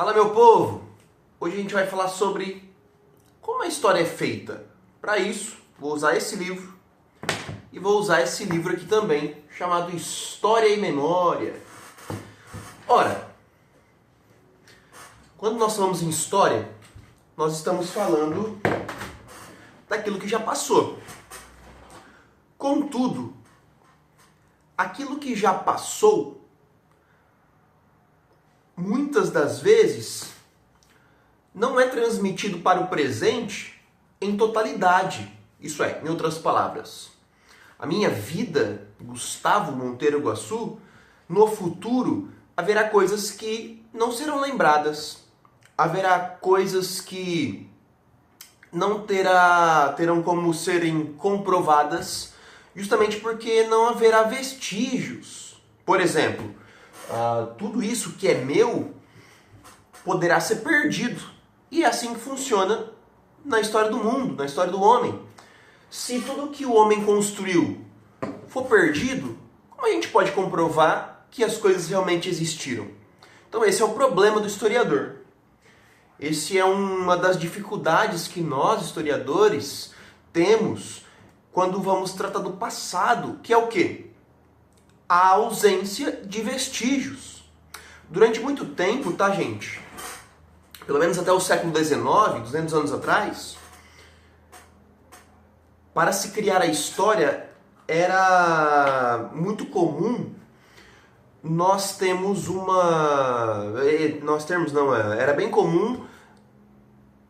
Fala, meu povo! Hoje a gente vai falar sobre como a história é feita. Para isso, vou usar esse livro e vou usar esse livro aqui também, chamado História e Memória. Ora, quando nós falamos em história, nós estamos falando daquilo que já passou. Contudo, aquilo que já passou, muitas das vezes, não é transmitido para o presente em totalidade. Isso é, em outras palavras, a minha vida, Gustavo Monteiro Iguaçu, no futuro haverá coisas que não serão lembradas, haverá coisas que não terão como serem comprovadas, justamente porque não haverá vestígios. Por exemplo, tudo isso que é meu poderá ser perdido. E é assim que funciona na história do mundo, na história do homem. Se tudo que o homem construiu for perdido, como a gente pode comprovar que as coisas realmente existiram? Então esse é o problema do historiador. Esse é uma das dificuldades que nós, historiadores, temos quando vamos tratar do passado, que é o quê? A ausência de vestígios. Durante muito tempo, tá, gente? Pelo menos até o século XIX, 200 anos atrás, para se criar a história, era muito comum era bem comum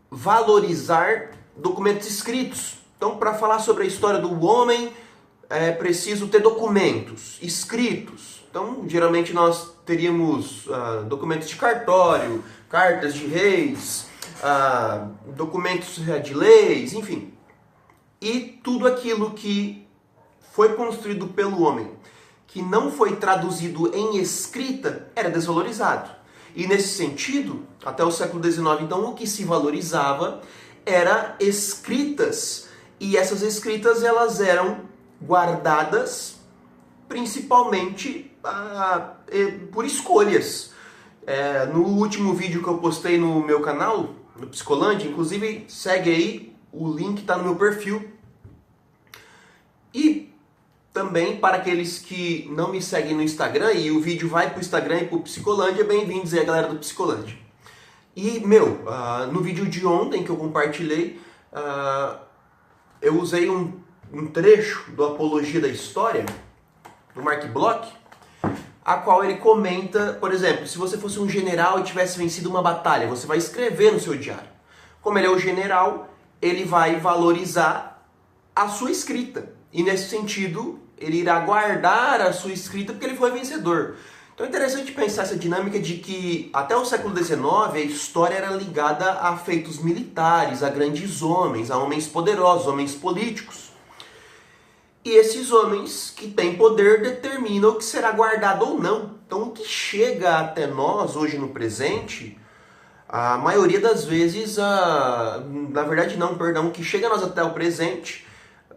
valorizar documentos escritos. Então, para falar sobre a história do homem, é preciso ter documentos escritos. Então, geralmente nós teríamos documentos de cartório, cartas de reis, documentos de leis, enfim. E tudo aquilo que foi construído pelo homem, que não foi traduzido em escrita, era desvalorizado. E nesse sentido, até o século XIX, então, o que se valorizava era escritas. E essas escritas, elas eram guardadas principalmente por escolhas. No último vídeo que eu postei no meu canal, no Psicolândia, inclusive segue aí, o link está no meu perfil. E também para aqueles que não me seguem no Instagram, e o vídeo vai para o Instagram e para o Psicolândia, bem-vindos aí a galera do Psicolândia. E, no vídeo de ontem que eu compartilhei, eu usei um trecho do Apologia da História, do Mark Bloch, a qual ele comenta, por exemplo, se você fosse um general e tivesse vencido uma batalha, você vai escrever no seu diário. Como ele é o general, ele vai valorizar a sua escrita. E nesse sentido, ele irá guardar a sua escrita porque ele foi vencedor. Então é interessante pensar essa dinâmica de que até o século XIX a história era ligada a feitos militares, a grandes homens, a homens poderosos, homens políticos. E esses homens que têm poder determinam o que será guardado ou não. Então o que chega até nós hoje no presente, a maioria das vezes, o que chega a nós até o presente,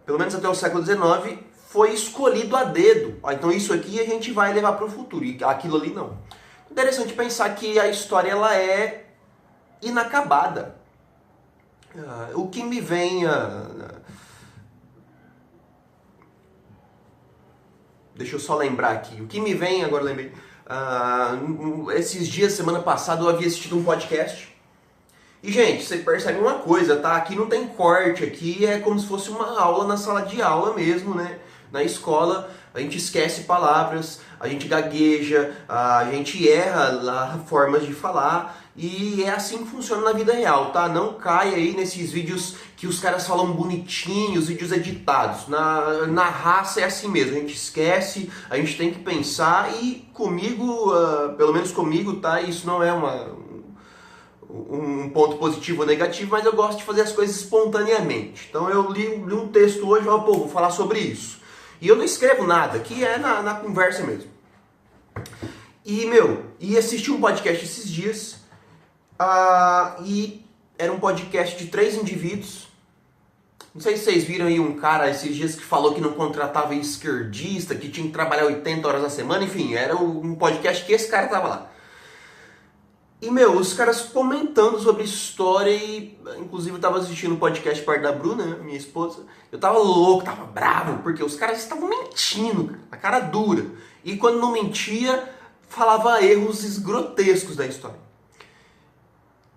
pelo menos até o século XIX, foi escolhido a dedo. Então isso aqui a gente vai levar para o futuro, e aquilo ali não. Interessante pensar que a história ela é inacabada. O que me vem... Deixa eu só lembrar aqui. O que me vem, agora lembrei. Esses dias, semana passada, eu havia assistido um podcast. E, gente, você percebe uma coisa, tá? Aqui não tem corte, aqui é como se fosse uma aula na sala de aula mesmo, né? Na escola, a gente esquece palavras, a gente gagueja, a gente erra lá formas de falar, e é assim que funciona na vida real, tá? Não cai aí nesses vídeos que os caras falam bonitinho, os vídeos editados. Na raça é assim mesmo, a gente esquece, a gente tem que pensar, e comigo, pelo menos comigo, tá? Isso não é um ponto positivo ou negativo, mas eu gosto de fazer as coisas espontaneamente. Então eu li um texto hoje e falei, vou falar sobre isso. E eu não escrevo nada, que é na conversa mesmo. E assisti um podcast esses dias, e era um podcast de 3 indivíduos. Não sei se vocês viram aí um cara esses dias que falou que não contratava esquerdista, que tinha que trabalhar 80 horas na semana, enfim, era um podcast que esse cara tava lá. E, meu, os caras comentando sobre história e... Inclusive, eu tava assistindo o podcast perto da Bruna, né, minha esposa. Eu tava louco, tava bravo, porque os caras estavam mentindo, cara, a cara dura. E quando não mentia, falava erros grotescos da história.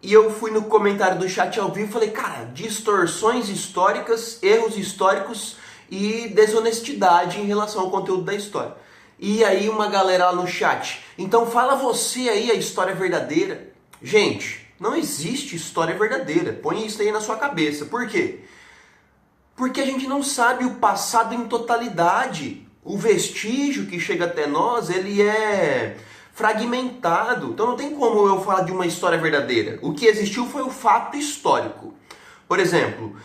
E eu fui no comentário do chat ao vivo e falei, cara, distorções históricas, erros históricos e desonestidade em relação ao conteúdo da história. E aí uma galera lá no chat, então fala você aí a história verdadeira. Gente, não existe história verdadeira, põe isso aí na sua cabeça. Por quê? Porque a gente não sabe o passado em totalidade. O vestígio que chega até nós, ele é fragmentado. Então não tem como eu falar de uma história verdadeira. O que existiu foi o fato histórico. Por exemplo,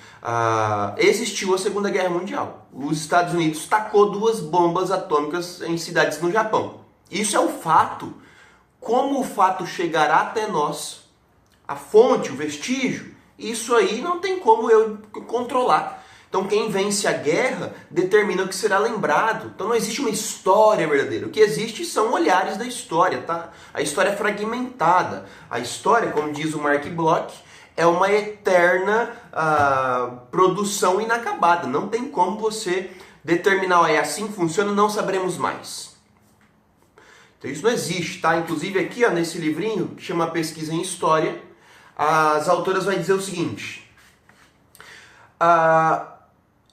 existiu a Segunda Guerra Mundial. Os Estados Unidos tacou 2 bombas atômicas em cidades no Japão. Isso é o fato. Como o fato chegará até nós, a fonte, o vestígio, isso aí não tem como eu controlar. Então quem vence a guerra determina o que será lembrado. Então não existe uma história verdadeira. O que existe são olhares da história, tá? A história é fragmentada. A história, como diz o Mark Bloch, é uma eterna produção inacabada. Não tem como você determinar, é assim que funciona, não saberemos mais. Então isso não existe, tá? Inclusive aqui, ó, nesse livrinho, que chama Pesquisa em História, as autoras vão dizer o seguinte: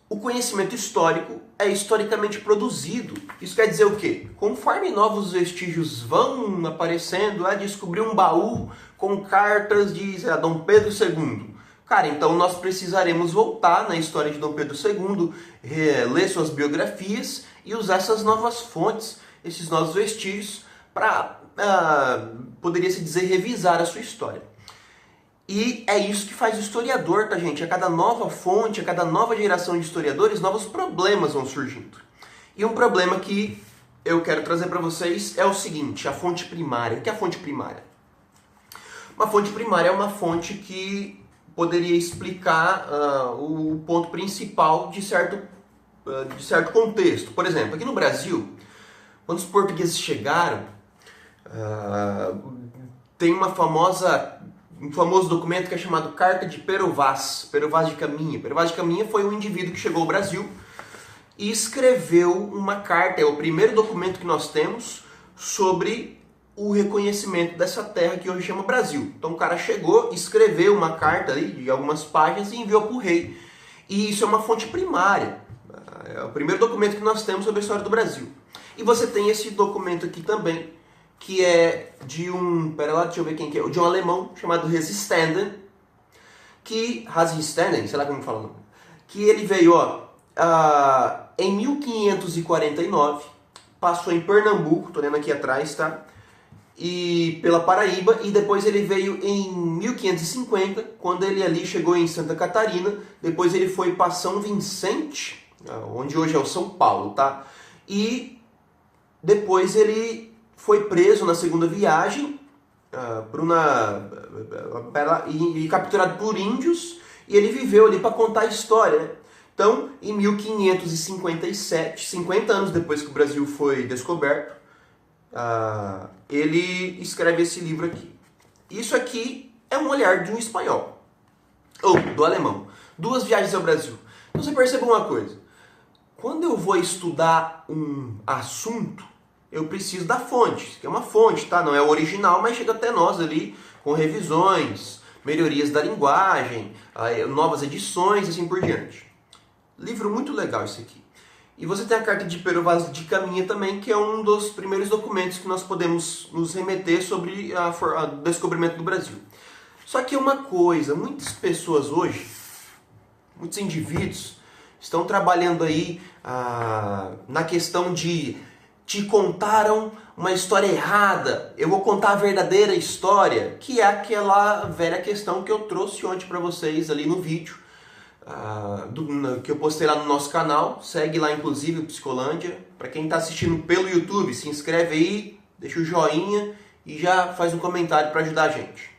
o conhecimento histórico é historicamente produzido. Isso quer dizer o quê? Conforme novos vestígios vão aparecendo, descobrir um baú com cartas de Dom Pedro II. Cara, então nós precisaremos voltar na história de Dom Pedro II, ler suas biografias e usar essas novas fontes, esses novos vestígios, para, poderia-se dizer, revisar a sua história. E é isso que faz o historiador, tá, gente? A cada nova fonte, a cada nova geração de historiadores, novos problemas vão surgindo. E um problema que eu quero trazer para vocês é o seguinte: a fonte primária. O que é a fonte primária? Uma fonte primária é uma fonte que poderia explicar o ponto principal de certo contexto. Por exemplo, aqui no Brasil, quando os portugueses chegaram, tem um famoso documento que é chamado Carta de Pero Vaz de Caminha. Pero Vaz de Caminha foi um indivíduo que chegou ao Brasil e escreveu uma carta, é o primeiro documento que nós temos sobre o reconhecimento dessa terra que hoje chama Brasil. Então o cara chegou, escreveu uma carta ali de algumas páginas e enviou para o rei. E isso é uma fonte primária. É o primeiro documento que nós temos sobre a história do Brasil. E você tem esse documento aqui também, que é de deixa eu ver quem que é, de um alemão chamado Resistenden, sei lá como fala o nome, que ele veio, em 1549, passou em Pernambuco, tô lendo aqui atrás, tá? E pela Paraíba, e depois ele veio em 1550, quando ele ali chegou em Santa Catarina, depois ele foi para São Vicente, onde hoje é o São Paulo, tá? E depois ele foi preso na segunda viagem e capturado por índios, e ele viveu ali para contar a história, né? Então, em 1557, 50 anos depois que o Brasil foi descoberto, ele escreve esse livro aqui. Isso aqui é um olhar de um espanhol, ou do alemão. 2 viagens ao Brasil. Então você percebe uma coisa: quando eu vou estudar um assunto, eu preciso da fonte, que é uma fonte, tá? Não é o original, mas chega até nós ali com revisões, melhorias da linguagem, novas edições e assim por diante. Livro muito legal esse aqui. E você tem a Carta de Pero Vaz de Caminha também, que é um dos primeiros documentos que nós podemos nos remeter sobre o descobrimento do Brasil. Só que uma coisa, muitas pessoas hoje, muitos indivíduos, estão trabalhando aí na questão de te contaram uma história errada, eu vou contar a verdadeira história, que é aquela velha questão que eu trouxe ontem para vocês ali no vídeo, que eu postei lá no nosso canal. Segue lá inclusive o Psicolândia. Para quem está assistindo pelo YouTube, se inscreve aí, deixa o joinha e já faz um comentário para ajudar a gente.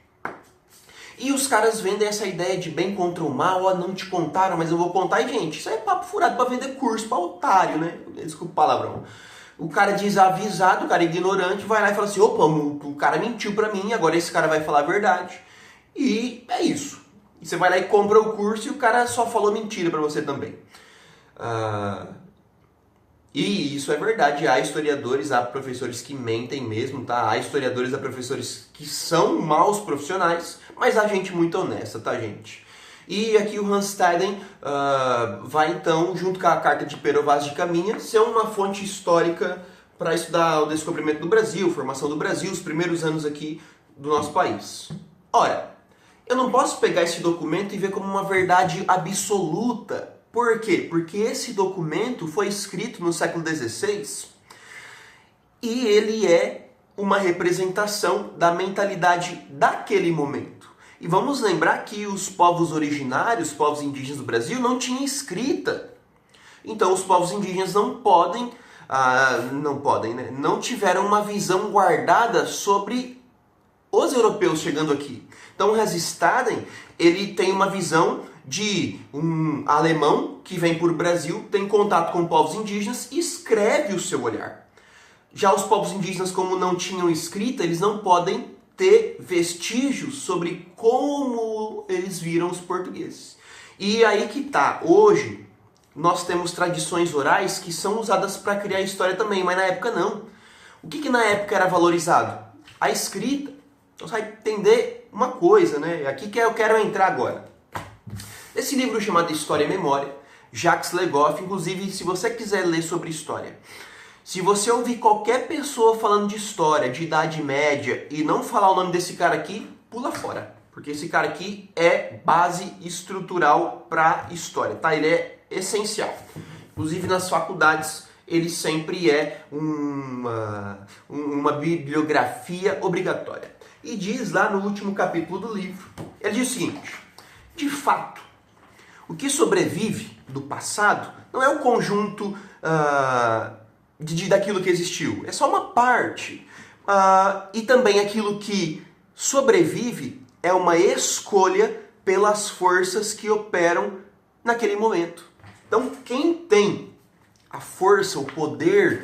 E os caras vendem essa ideia de bem contra o mal, não te contaram, mas eu vou contar. E gente, isso é papo furado para vender curso para otário, né? Desculpa o palavrão. o cara desavisado, o cara ignorante, vai lá e fala assim, opa, o cara mentiu pra mim, agora esse cara vai falar a verdade. E é isso. E você vai lá e compra o curso e o cara só falou mentira pra você também. E isso é verdade, há historiadores, há professores que mentem mesmo, tá? Há historiadores, há professores que são maus profissionais, mas há gente muito honesta, tá, gente? E aqui o Hans Staden vai então, junto com a carta de Pero Vaz de Caminha, ser uma fonte histórica para estudar o descobrimento do Brasil, formação do Brasil, os primeiros anos aqui do nosso país. Ora, eu não posso pegar esse documento e ver como uma verdade absoluta. Por quê? Porque esse documento foi escrito no século XVI e ele é uma representação da mentalidade daquele momento. E vamos lembrar que os povos originários, os povos indígenas do Brasil, não tinham escrita. Então os povos indígenas não tiveram uma visão guardada sobre os europeus chegando aqui. Então o Hans Staden, ele tem uma visão de um alemão que vem por Brasil, tem contato com povos indígenas e escreve o seu olhar. Já os povos indígenas, como não tinham escrita, eles não podem ter vestígios sobre como eles viram os portugueses. E aí que tá, hoje nós temos tradições orais que são usadas para criar história também, mas na época não. O que na época era valorizado? A escrita. Então você vai entender uma coisa, né? Aqui que eu quero entrar agora. Esse livro chamado História e Memória, Jacques Le Goff, inclusive, se você quiser ler sobre história, se você ouvir qualquer pessoa falando de história, de Idade Média, e não falar o nome desse cara aqui, pula fora. Porque esse cara aqui é base estrutural para história, tá? Ele é essencial. Inclusive nas faculdades, ele sempre é uma bibliografia obrigatória. E diz lá no último capítulo do livro, ele diz o seguinte: de fato, o que sobrevive do passado não é o conjunto daquilo que existiu. É só uma parte. E também aquilo que sobrevive é uma escolha pelas forças que operam naquele momento. Então, quem tem a força, o poder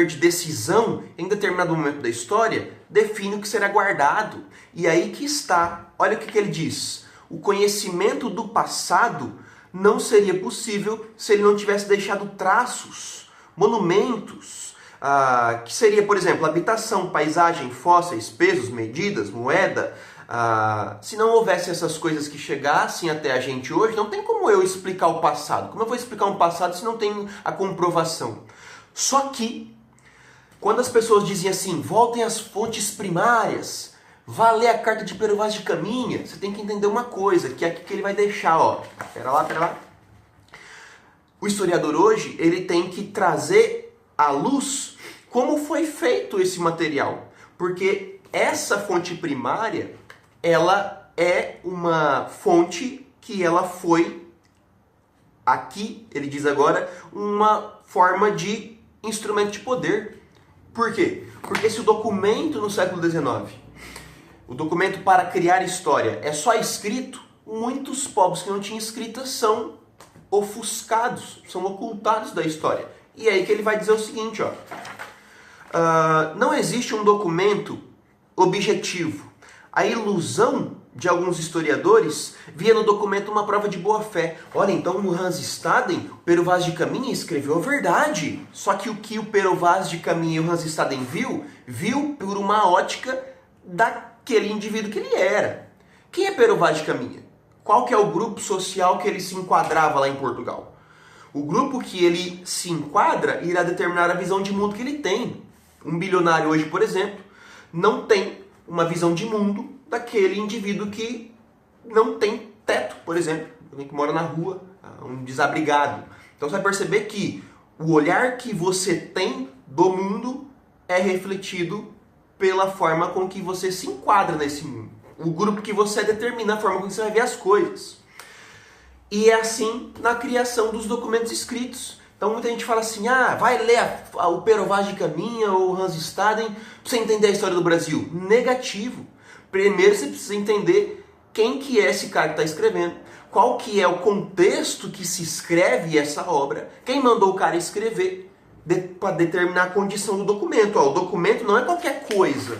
de decisão em determinado momento da história, define o que será guardado. E aí que está. Olha o que ele diz. O conhecimento do passado não seria possível se ele não tivesse deixado traços, monumentos, que seria, por exemplo, habitação, paisagem, fósseis, pesos, medidas, moeda. Se não houvesse essas coisas que chegassem até a gente hoje, não tem como eu explicar o passado. Como eu vou explicar um passado se não tem a comprovação? Só que, quando as pessoas dizem assim, voltem às fontes primárias, vá ler a carta de Pero Vaz de Caminha, você tem que entender uma coisa, que é aqui que ele vai deixar, ó. Pera lá. O historiador hoje, ele tem que trazer à luz como foi feito esse material. Porque essa fonte primária, ela é uma fonte que ela foi, aqui, ele diz agora, uma forma de instrumento de poder. Por quê? Porque se o documento no século XIX, o documento para criar história, é só escrito, muitos povos que não tinham escrita são ofuscados, são ocultados da história. E é aí que ele vai dizer o seguinte, ó. Não existe um documento objetivo. A ilusão de alguns historiadores via no documento uma prova de boa-fé. Olha, então o Hans Staden, o Pero Vaz de Caminha, escreveu a verdade. Só que o Pero Vaz de Caminha e o Hans Staden viu por uma ótica daquele indivíduo que ele era. Quem é Pero Vaz de Caminha? Qual que é o grupo social que ele se enquadrava lá em Portugal? O grupo que ele se enquadra irá determinar a visão de mundo que ele tem. Um bilionário hoje, por exemplo, não tem uma visão de mundo daquele indivíduo que não tem teto, por exemplo, alguém que mora na rua, um desabrigado. Então você vai perceber que o olhar que você tem do mundo é refletido pela forma com que você se enquadra nesse mundo. O grupo que você é determina a forma com que você vai ver as coisas. E é assim na criação dos documentos escritos. Então muita gente fala assim, vai ler o Pero Vaz de Caminha ou Hans Staden para você entender a história do Brasil. Negativo. Primeiro você precisa entender quem que é esse cara que está escrevendo, qual que é o contexto que se escreve essa obra, quem mandou o cara escrever, para determinar a condição do documento. Ó, o documento não é qualquer coisa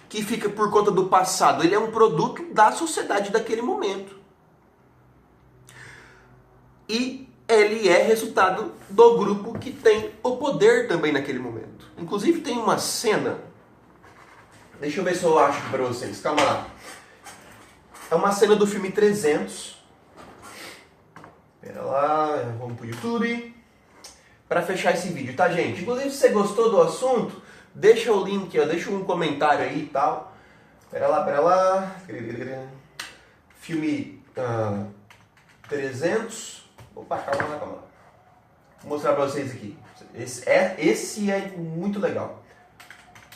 que fica por conta do passado, ele é um produto da sociedade daquele momento. E ele é resultado do grupo que tem o poder também naquele momento. Inclusive tem uma cena, deixa eu ver se eu acho aqui para vocês, calma lá. É uma cena do filme 300. Pera lá, vamos pro YouTube. Para fechar esse vídeo, tá, gente? Inclusive, se você gostou do assunto, deixa o link, ó, deixa um comentário aí e tal. Pera lá. Filme 300. Opa, calma lá. Vou mostrar para vocês aqui. Esse é muito legal.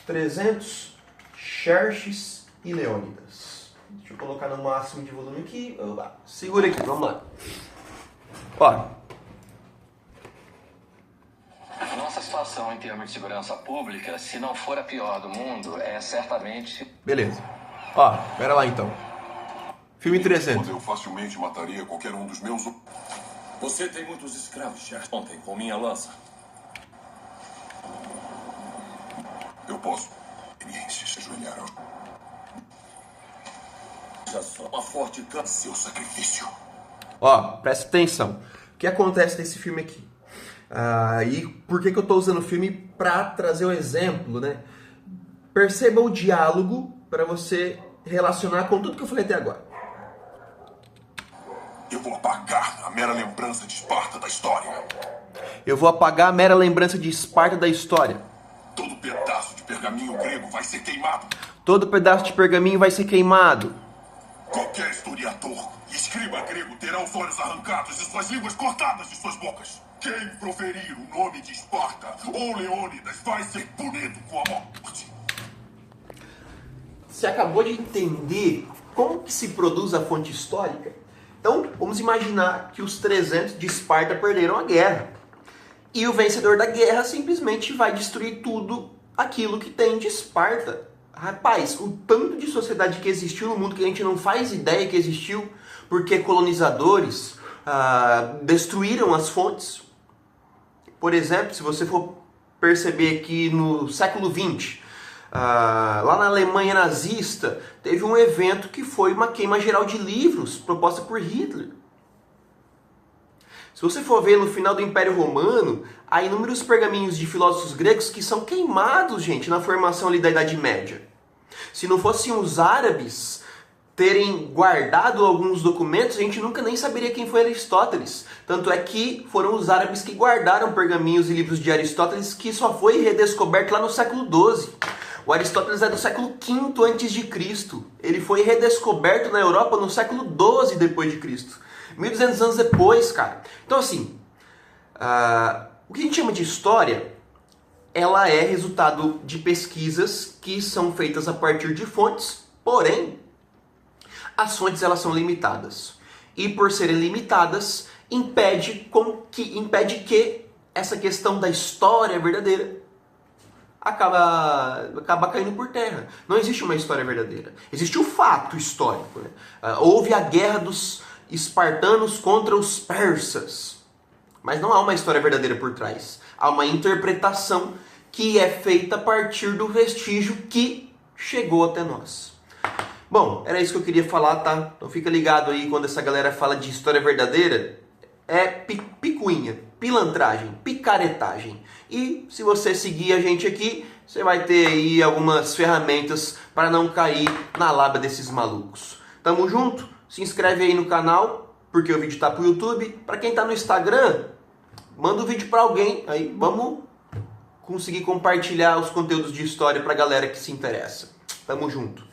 300, Xerxes e Leônidas. Deixa eu colocar no máximo de volume aqui. Opa, segura aqui, vamos lá. Ó. Nossa situação em termos de segurança pública, se não for a pior do mundo, é certamente... Beleza. Ó, pera lá então. Filme 300. Eu facilmente mataria qualquer um dos meus... Você tem muitos escravos, Xerxes. Ontem, com minha lança. Eu posso. Experiências se ajoelharam. Já só uma forte cansa. Seu sacrifício. Ó, presta atenção. O que acontece nesse filme aqui? E por que eu estou usando o filme para trazer o exemplo, né? Perceba o diálogo para você relacionar com tudo que eu falei até agora. Eu vou apagar a mera lembrança de Esparta da história. Eu vou apagar a mera lembrança de Esparta da história. Todo pedaço de pergaminho grego vai ser queimado. Todo pedaço de pergaminho vai ser queimado. Qualquer historiador e escriba grego terá os olhos arrancados e suas línguas cortadas de suas bocas. Quem proferir o nome de Esparta ou Leônidas vai ser punido com a morte. Você acabou de entender como que se produz a fonte histórica? Então, vamos imaginar que os 300 de Esparta perderam a guerra. E o vencedor da guerra simplesmente vai destruir tudo aquilo que tem de Esparta. Rapaz, o tanto de sociedade que existiu no mundo que a gente não faz ideia que existiu, porque colonizadores destruíram as fontes. Por exemplo, se você for perceber que no século XX, lá na Alemanha nazista, teve um evento que foi uma queima geral de livros proposta por Hitler. Se você for ver no final do Império Romano, há inúmeros pergaminhos de filósofos gregos que são queimados, gente, na formação ali da Idade Média. Se não fossem os árabes terem guardado alguns documentos, a gente nunca nem saberia quem foi Aristóteles. Tanto é que foram os árabes que guardaram pergaminhos e livros de Aristóteles, que só foi redescoberto lá no século XII. O Aristóteles é do século V a.C. Ele foi redescoberto na Europa no século XII depois de Cristo. 1200 anos depois, cara. Então assim, o que a gente chama de história, ela é resultado de pesquisas que são feitas a partir de fontes, porém, as fontes elas são limitadas. E por serem limitadas, impede que essa questão da história verdadeira acaba caindo por terra. Não existe uma história verdadeira. Existe o fato histórico, né? Houve a guerra dos espartanos contra os persas. Mas não há uma história verdadeira por trás. Há uma interpretação que é feita a partir do vestígio que chegou até nós. Bom, era isso que eu queria falar, tá? Então fica ligado aí quando essa galera fala de história verdadeira. É picuinha, pilantragem, picaretagem. E se você seguir a gente aqui, você vai ter aí algumas ferramentas para não cair na lábia desses malucos. Tamo junto? Se inscreve aí no canal, porque o vídeo tá pro YouTube. Para quem tá no Instagram, manda o vídeo para alguém. Aí vamos conseguir compartilhar os conteúdos de história pra galera que se interessa. Tamo junto.